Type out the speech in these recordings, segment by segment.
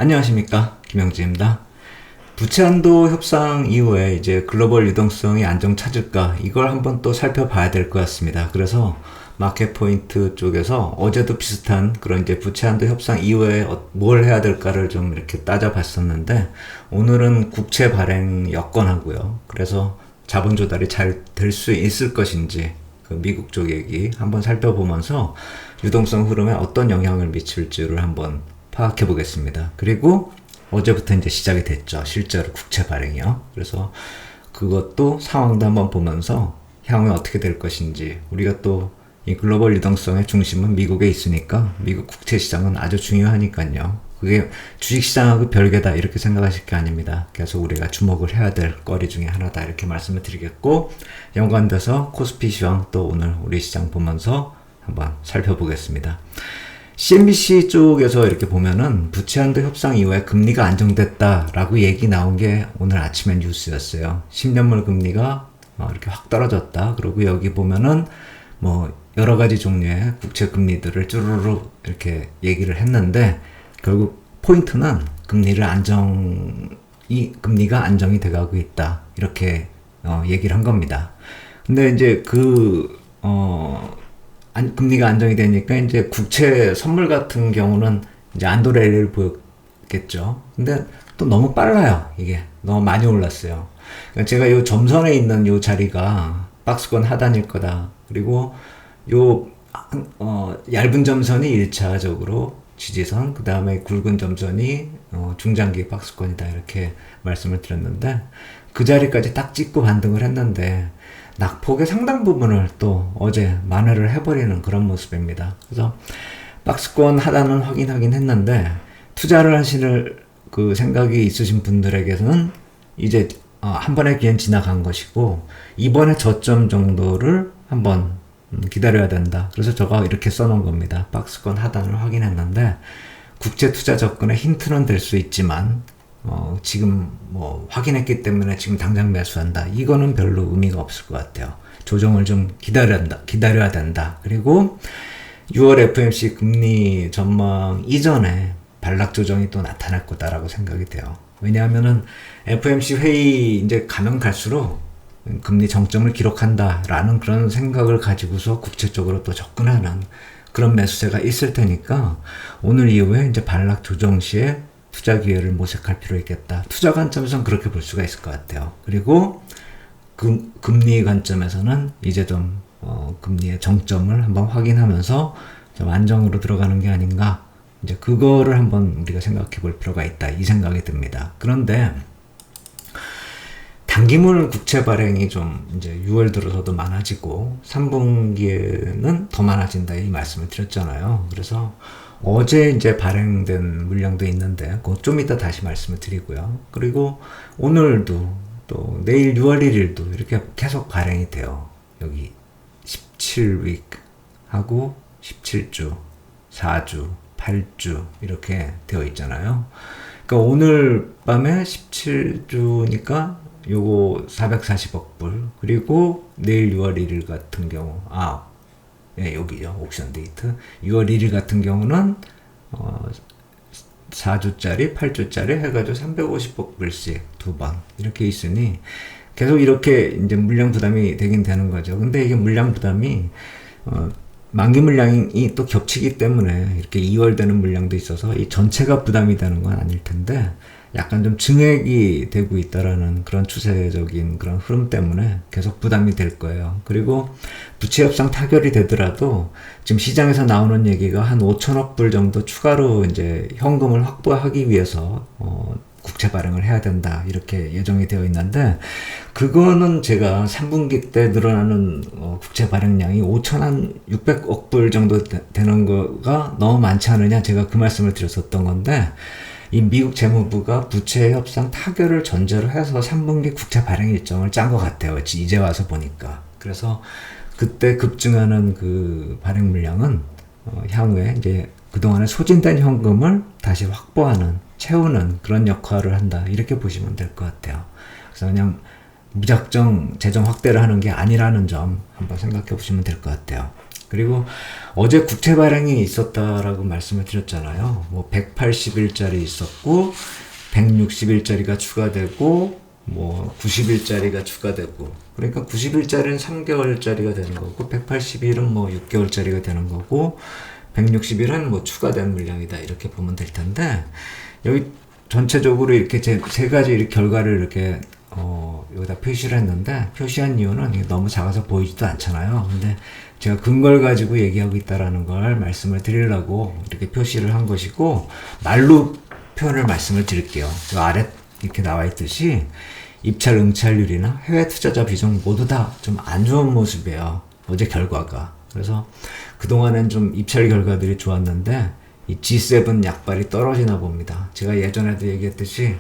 안녕하십니까, 김영지입니다. 부채 한도 협상 이후에 이제 글로벌 유동성이 안정 찾을까, 이걸 한번 또 살펴봐야 될 것 같습니다. 그래서 마켓 포인트 쪽에서 어제도 비슷한 그런 이제 부채 한도 협상 이후에 뭘 해야 될까를 좀 이렇게 따져봤었는데, 오늘은 국채 발행 여건하고요. 그래서 자본 조달이 잘 될 수 있을 것인지, 그 미국 쪽 얘기 한번 살펴보면서 유동성 흐름에 어떤 영향을 미칠지를 한번 파악해 보겠습니다. 그리고 어제부터 이제 시작이 됐죠. 실제로 국채 발행이요. 그래서 그것도 상황도 한번 보면서 향후에 어떻게 될 것인지, 우리가 또 이 글로벌 유동성의 중심은 미국에 있으니까 미국 국채 시장은 아주 중요하니까요. 그게 주식시장하고 별개다 이렇게 생각하실 게 아닙니다. 계속 우리가 주목을 해야 될 거리 중에 하나다 이렇게 말씀을 드리겠고, 연관돼서 코스피 시황 또 오늘 우리 시장 보면서 한번 살펴보겠습니다. CNBC 쪽에서 이렇게 보면은 부채 한도 협상 이후에 금리가 안정됐다라고 얘기 나온 게 오늘 아침에 뉴스였어요. 10년물 금리가 이렇게 확 떨어졌다. 그리고 여기 보면은 뭐 여러 가지 종류의 국채 금리들을 쭈루루 이렇게 얘기를 했는데, 결국 포인트는 금리가 안정이 돼가고 있다. 이렇게 얘기를 한 겁니다. 근데 이제 금리가 안정이 되니까 이제 국채 선물 같은 경우는 이제 안도레일을 보였겠죠. 근데 또 너무 빨라요. 이게 너무 많이 올랐어요. 그러니까 제가 요 점선에 있는 요 자리가 박스권 하단일 거다. 그리고 요 얇은 점선이 1차적으로 지지선, 그 다음에 굵은 점선이 중장기 박스권이다 이렇게 말씀을 드렸는데, 그 자리까지 딱 찍고 반등을 했는데 낙폭의 상당 부분을 또 어제 만회를 해버리는 그런 모습입니다. 그래서 박스권 하단은 확인하긴 했는데, 투자를 하실 그 생각이 있으신 분들에게는 이제 한 번의 기회는 지나간 것이고, 이번에 저점 정도를 한번 기다려야 된다. 그래서 제가 이렇게 써놓은 겁니다. 박스권 하단을 확인했는데, 국채 투자 접근의 힌트는 될 수 있지만 지금 뭐 확인했기 때문에 지금 당장 매수한다, 이거는 별로 의미가 없을 것 같아요. 조정을 좀 기다려야 된다. 그리고 6월 FOMC 금리 전망 이전에 반락 조정이 또 나타날 거다라고 생각이 돼요. 왜냐하면은 FOMC 회의 이제 가면 갈수록 금리 정점을 기록한다라는 그런 생각을 가지고서 국채 쪽으로 또 접근하는 그런 매수세가 있을 테니까, 오늘 이후에 이제 반락 조정 시에 투자 기회를 모색할 필요 있겠다. 투자 관점에서는 그렇게 볼 수가 있을 것 같아요. 그리고 금리 관점에서는 이제 좀 금리의 정점을 한번 확인하면서 좀 안정으로 들어가는 게 아닌가, 이제 그거를 한번 우리가 생각해 볼 필요가 있다, 이 생각이 듭니다. 그런데 단기물 국채 발행이 좀 이제 6월 들어서도 많아지고 3분기에는 더 많아진다, 이 말씀을 드렸잖아요. 그래서 어제 이제 발행된 물량도 있는데 그거 좀 이따 다시 말씀을 드리고요. 그리고 오늘도 또 내일 6월 1일도 이렇게 계속 발행이 돼요. 여기 17윅 하고 17주, 4주, 8주 이렇게 되어 있잖아요. 그러니까 오늘 밤에 17주니까 요거 440억 불, 그리고 내일 6월 1일 같은 경우, 여기요, 옥션 데이트 6월 1일 같은 경우는 4주짜리 8주짜리 해가지고 350억 불씩 두 번 이렇게 있으니 계속 이렇게 이제 물량 부담이 되긴 되는 거죠. 근데 이게 물량 부담이 만기 물량이 또 겹치기 때문에 이렇게 2월 되는 물량도 있어서 이 전체가 부담이 되는 건 아닐 텐데, 약간 좀 증액이 되고 있다라는 그런 추세적인 그런 흐름 때문에 계속 부담이 될 거예요. 그리고 부채 협상 타결이 되더라도 지금 시장에서 나오는 얘기가 한 5천억 불 정도 추가로 이제 현금을 확보하기 위해서 국채 발행을 해야 된다, 이렇게 예정이 되어 있는데, 그거는 제가 3분기 때 늘어나는 국채 발행량이 5,600억 불 정도 되는 거가 너무 많지 않느냐, 제가 그 말씀을 드렸었던 건데, 이 미국 재무부가 부채 협상 타결을 전제로 해서 3분기 국채 발행 일정을 짠 것 같아요. 이제 와서 보니까. 그래서 그때 급증하는 그 발행 물량은 향후에 이제 그동안에 소진된 현금을 다시 확보하는, 채우는 그런 역할을 한다, 이렇게 보시면 될 것 같아요. 그래서 그냥 무작정 재정 확대를 하는 게 아니라는 점 한번 생각해 보시면 될 것 같아요. 그리고 어제 국채 발행이 있었다라고 말씀을 드렸잖아요. 뭐 180일짜리 있었고 160일짜리가 추가되고 뭐 90일짜리가 추가되고, 그러니까 90일짜리는 3개월짜리가 되는 거고 180일은 뭐 6개월짜리가 되는 거고 160일은 뭐 추가된 물량이다, 이렇게 보면 될 텐데, 여기 전체적으로 이렇게 제 세 가지 이렇게 결과를 이렇게 여기다 표시를 했는데, 표시한 이유는 이게 너무 작아서 보이지도 않잖아요. 근데 제가 근거를 가지고 얘기하고 있다라는 걸 말씀을 드리려고 이렇게 표시를 한 것이고, 말로 표현을 말씀을 드릴게요. 저 아래 이렇게 나와 있듯이 입찰 응찰률이나 해외 투자자 비중 모두 다 좀 안 좋은 모습이에요, 어제 결과가. 그래서 그동안엔 좀 입찰 결과들이 좋았는데 이 G7 약발이 떨어지나 봅니다. 제가 예전에도 얘기했듯이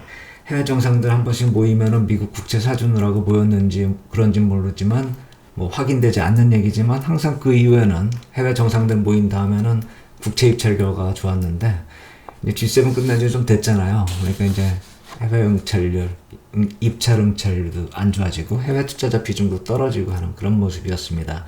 해외 정상들 한 번씩 모이면은 미국 국채 사주느라고 모였는지 그런지 모르지만, 뭐 확인되지 않는 얘기지만 항상 그 이후에는 해외 정상들 모인 다음에는 국채 입찰 결과가 좋았는데, 이제 G7 끝난 지 좀 됐잖아요. 그러니까 이제 해외 응찰률, 입찰 응찰률도 안 좋아지고 해외 투자자 비중도 떨어지고 하는 그런 모습이었습니다.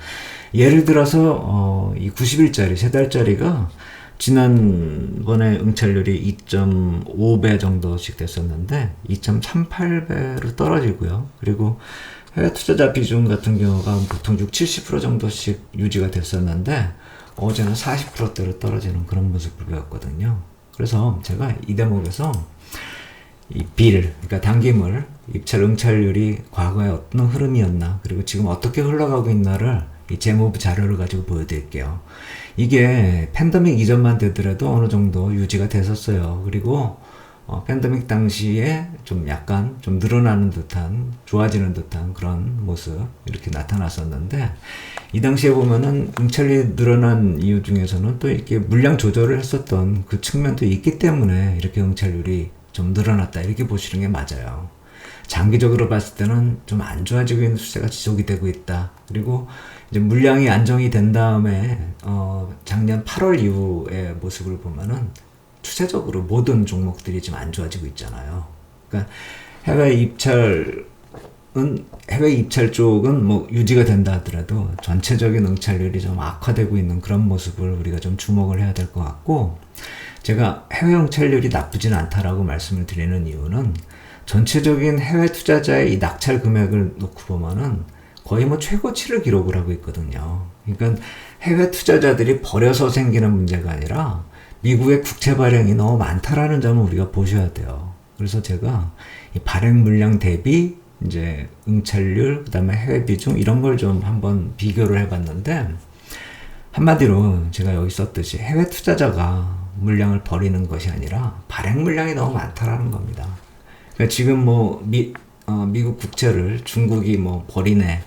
예를 들어서 이 90일짜리, 3달짜리가 지난번에 응찰률이 2.5배 정도씩 됐었는데 2.38배로 떨어지고요. 그리고 해외 투자자 비중 같은 경우가 보통 60-70% 정도씩 유지가 됐었는데 어제는 40%대로 떨어지는 그런 모습을 보였거든요. 그래서 제가 이 대목에서 이 빌, 그러니까 당기물, 입찰 응찰률이 과거에 어떤 흐름이었나, 그리고 지금 어떻게 흘러가고 있나를 이 재무부 자료를 가지고 보여드릴게요. 이게 팬데믹 이전만 되더라도 어느 정도 유지가 됐었어요. 그리고 팬데믹 당시에 좀 약간 좀 늘어나는 듯한, 좋아지는 듯한 그런 모습 이렇게 나타났었는데, 이 당시에 보면은 응찰이 늘어난 이유 중에서는 또 이렇게 물량 조절을 했었던 그 측면도 있기 때문에 이렇게 응찰률이 좀 늘어났다, 이렇게 보시는 게 맞아요. 장기적으로 봤을 때는 좀 안 좋아지고 있는 추세가 지속이 되고 있다. 그리고 이제 물량이 안정이 된 다음에 작년 8월 이후의 모습을 보면은 추세적으로 모든 종목들이 좀 안 좋아지고 있잖아요. 그러니까 해외 입찰 쪽은 뭐 유지가 된다 하더라도 전체적인 응찰률이 좀 악화되고 있는 그런 모습을 우리가 좀 주목을 해야 될 것 같고, 제가 해외 응찰률이 나쁘진 않다라고 말씀을 드리는 이유는 전체적인 해외 투자자의 이 낙찰 금액을 놓고 보면은 거의 뭐 최고치를 기록을 하고 있거든요. 그러니까 해외 투자자들이 버려서 생기는 문제가 아니라 미국의 국채 발행이 너무 많다라는 점을 우리가 보셔야 돼요. 그래서 제가 이 발행 물량 대비 이제 응찰률, 그다음에 해외 비중 이런 걸 좀 한번 비교를 해봤는데, 한마디로 제가 여기 썼듯이 해외 투자자가 물량을 버리는 것이 아니라 발행 물량이 너무 많다라는 겁니다. 그러니까 지금 뭐 미국 국채를 중국이 뭐 버리네,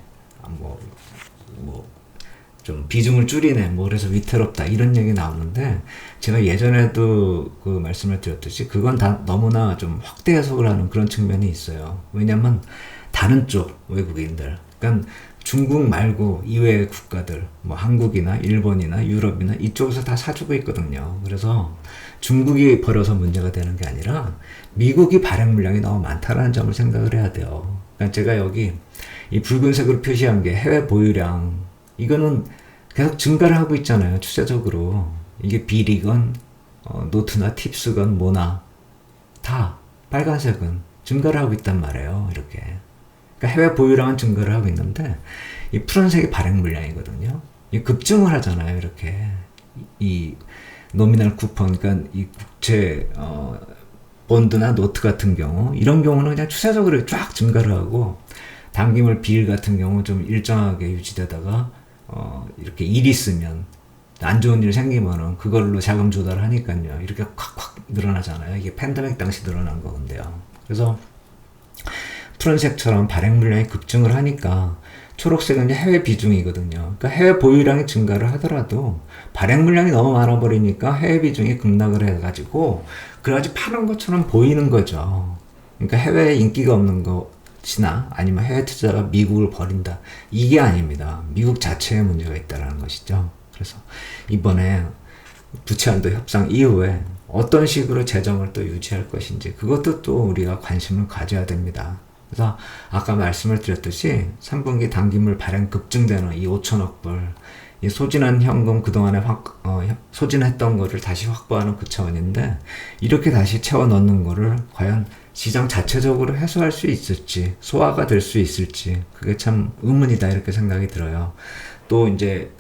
좀 비중을 줄이네, 뭐 그래서 위태롭다, 이런 얘기 나오는데, 제가 예전에도 그 말씀을 드렸듯이 그건 다 너무나 좀 확대 해석을 하는 그런 측면이 있어요. 왜냐면 다른 쪽 외국인들, 그러니까 중국 말고 이외의 국가들, 뭐 한국이나 일본이나 유럽이나 이쪽에서 다 사주고 있거든요. 그래서 중국이 버려서 문제가 되는 게 아니라 미국이 발행 물량이 너무 많다라는 점을 생각을 해야 돼요. 그러니까 제가 여기 이 붉은색으로 표시한 게 해외 보유량, 이거는 계속 증가를 하고 있잖아요, 추세적으로. 이게 빌이건 노트나 팁스건 뭐나 다 빨간색은 증가를 하고 있단 말이에요, 이렇게. 그러니까 해외 보유량은 증가를 하고 있는데 이 푸른색이 발행 물량이거든요. 이 급증을 하잖아요, 이렇게. 이 노미널 쿠폰, 그러니까 이 국채 본드나 노트 같은 경우, 이런 경우는 그냥 추세적으로 쫙 증가를 하고, 당기물 빌 같은 경우 좀 일정하게 유지되다가 이렇게 일이 있으면, 안 좋은 일 생기면은 그걸로 자금 조달을 하니까요, 이렇게 콱콱 늘어나잖아요. 이게 팬데믹 당시 늘어난 건데요. 그래서 푸른색처럼 발행 물량이 급증을 하니까, 초록색은 이제 해외 비중이거든요. 그러니까 해외 보유량이 증가를 하더라도 발행 물량이 너무 많아버리니까 해외 비중이 급락을 해가지고 그래가지고 파는 것처럼 보이는 거죠. 그러니까 해외에 인기가 없는 것이나 아니면 해외 투자가 미국을 버린다, 이게 아닙니다. 미국 자체에 문제가 있다는 것이죠. 그래서 이번에 부채한도 협상 이후에 어떤 식으로 재정을 또 유지할 것인지, 그것도 또 우리가 관심을 가져야 됩니다. 그래서 아까 말씀을 드렸듯이 3분기 당기물 발행 급증되는 이 5천억 불, 이 소진한 현금 그동안에 소진했던 거를 다시 확보하는 그 차원인데, 이렇게 다시 채워 넣는 거를 과연 시장 자체적으로 해소할 수 있을지, 소화가 될 수 있을지, 그게 참 의문이다 이렇게 생각이 들어요. 또 이제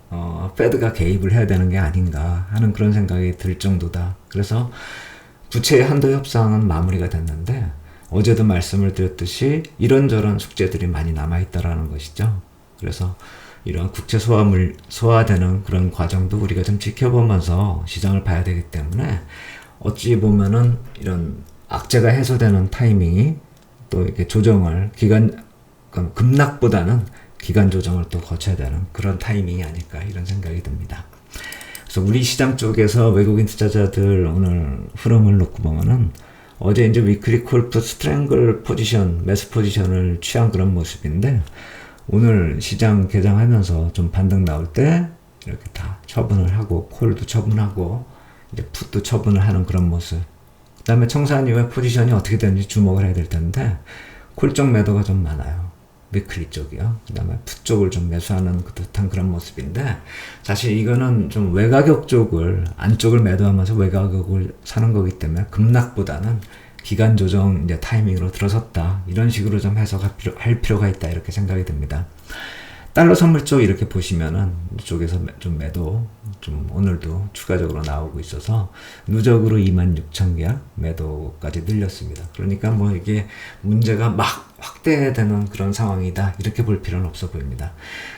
페드가 개입을 해야 되는 게 아닌가 하는 그런 생각이 들 정도다. 그래서 부채의 한도 협상은 마무리가 됐는데, 어제도 말씀을 드렸듯이 이런저런 숙제들이 많이 남아있다라는 것이죠. 그래서 이런 국채 소화되는 그런 과정도 우리가 좀 지켜보면서 시장을 봐야 되기 때문에, 어찌 보면은 이런 악재가 해소되는 타이밍이 또 이렇게 조정을 급락보다는 기간 조정을 또 거쳐야 되는 그런 타이밍이 아닐까 이런 생각이 듭니다. 그래서 우리 시장 쪽에서 외국인 투자자들 오늘 흐름을 놓고 보면은, 어제 이제 위클리 콜프 스트랭글 포지션, 매수 포지션을 취한 그런 모습인데, 오늘 시장 개장하면서 좀 반등 나올 때 이렇게 다 처분을 하고, 콜도 처분하고 이제 풋도 처분을 하는 그런 모습. 그 다음에 청산 이후에 포지션이 어떻게 되는지 주목을 해야 될 텐데, 콜 쪽 매도가 좀 많아요. 위클리 쪽이요. 그 다음에 풋 쪽을 좀 매수하는 듯한 그런 모습인데, 사실 이거는 좀 외가격 쪽을, 안쪽을 매도하면서 외가격을 사는 거기 때문에 급락보다는 기간 조정 이제 타이밍으로 들어섰다, 이런 식으로 좀 해석할 필요가 있다 이렇게 생각이 듭니다. 달러 선물 쪽 이렇게 보시면은 이쪽에서 좀 매도 좀 오늘도 추가적으로 나오고 있어서 누적으로 26,000계약 매도까지 늘렸습니다. 그러니까 뭐 이게 문제가 막 확대되는 그런 상황이다 이렇게 볼 필요는 없어 보입니다.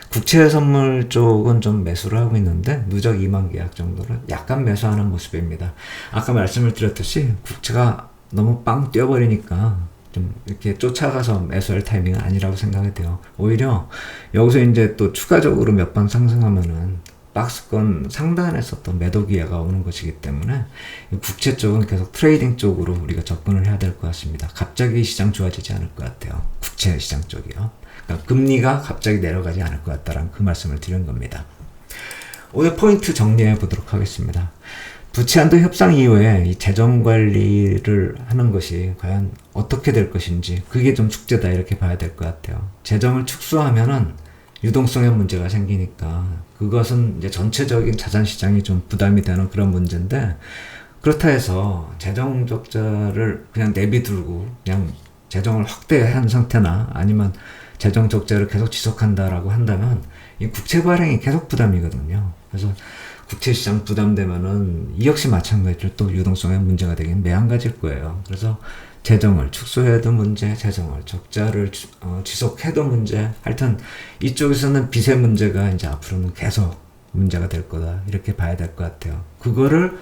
국채 선물 쪽은 좀 매수를 하고 있는데 누적 2만 계약 정도를 약간 매수하는 모습입니다. 아까 말씀을 드렸듯이 국채가 너무 빵 뛰어버리니까 좀 이렇게 쫓아가서 매수할 타이밍은 아니라고 생각이 돼요. 오히려 여기서 이제 또 추가적으로 몇 번 상승하면은 박스권 상단에서 또 매도 기회가 오는 것이기 때문에 국채 쪽은 계속 트레이딩 쪽으로 우리가 접근을 해야 될 것 같습니다. 갑자기 시장 좋아지지 않을 것 같아요. 국채 시장 쪽이요. 그러니까 금리가 갑자기 내려가지 않을 것 같다라는 그 말씀을 드린 겁니다. 오늘 포인트 정리해 보도록 하겠습니다. 부채 한도 협상 이후에 이 재정 관리를 하는 것이 과연 어떻게 될 것인지, 그게 좀 숙제다 이렇게 봐야 될 것 같아요. 재정을 축소하면은 유동성에 문제가 생기니까 그것은 이제 전체적인 자산 시장이 좀 부담이 되는 그런 문제인데, 그렇다 해서 재정 적자를 그냥 내비두고 그냥 재정을 확대한 상태나 아니면 재정 적자를 계속 지속한다라고 한다면 이 국채 발행이 계속 부담이거든요. 그래서 국채 시장 부담되면은 이 역시 마찬가지로 또 유동성에 문제가 되긴 매한가지일 거예요. 그래서 재정을 축소해도 문제, 재정을 적자를 지속해도 문제, 하여튼 이쪽에서는 빚의 문제가 이제 앞으로는 계속 문제가 될 거다 이렇게 봐야 될 것 같아요. 그거를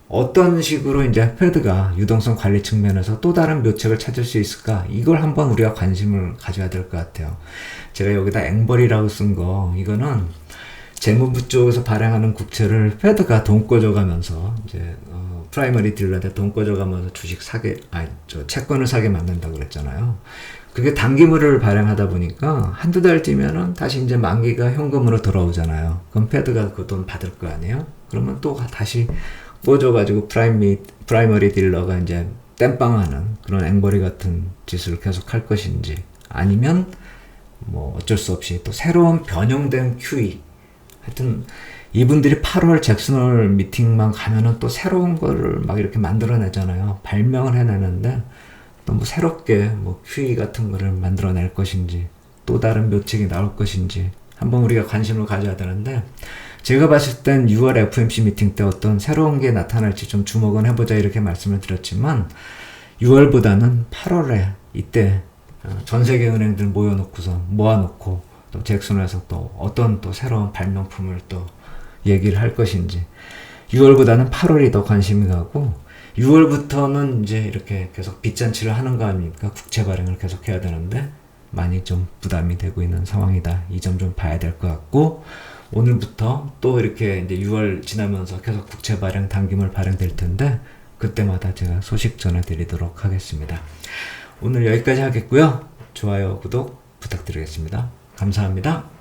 어떤 식으로 이제 페드가 유동성 관리 측면에서 또 다른 묘책을 찾을 수 있을까, 이걸 한번 우리가 관심을 가져야 될 것 같아요. 제가 여기다 앵벌이라고 쓴 거, 이거는 재무부 쪽에서 발행하는 국채를 페드가 돈 꿔줘가면서 이제 프라이머리 딜러한테 돈 꿔줘가면서 채권을 사게 만든다고 그랬잖아요. 그게 단기물을 발행하다 보니까 한두 달 뒤면은 다시 이제 만기가 현금으로 돌아오잖아요. 그럼 페드가 그 돈 받을 거 아니에요? 그러면 또 다시 꿔줘가지고 프라이머리 딜러가 이제 땜빵하는 그런 앵벌이 같은 짓을 계속 할 것인지, 아니면 뭐 어쩔 수 없이 또 새로운 변형된 QE, 하여튼 이분들이 8월 잭슨홀 미팅만 가면은 또 새로운 거를 막 이렇게 만들어내잖아요. 발명을 해내는데 또 뭐 새롭게 뭐 QE 같은 거를 만들어낼 것인지, 또 다른 묘책이 나올 것인지 한번 우리가 관심을 가져야 되는데, 제가 봤을 땐 6월 FOMC 미팅 때 어떤 새로운 게 나타날지 좀 주목은 해보자 이렇게 말씀을 드렸지만, 6월보다는 8월에 이때 전 세계 은행들 모아놓고 또 잭슨홀에서 또 어떤 또 새로운 발명품을 또 얘기를 할 것인지, 6월보다는 8월이 더 관심이 가고, 6월부터는 이제 이렇게 계속 빚잔치를 하는 거 아닙니까? 국채 발행을 계속 해야 되는데 많이 좀 부담이 되고 있는 상황이다. 이 점 좀 봐야 될 것 같고, 오늘부터 또 이렇게 이제 6월 지나면서 계속 국채 발행, 단기물 발행될 텐데 그때마다 제가 소식 전해드리도록 하겠습니다. 오늘 여기까지 하겠고요. 좋아요, 구독 부탁드리겠습니다. 감사합니다.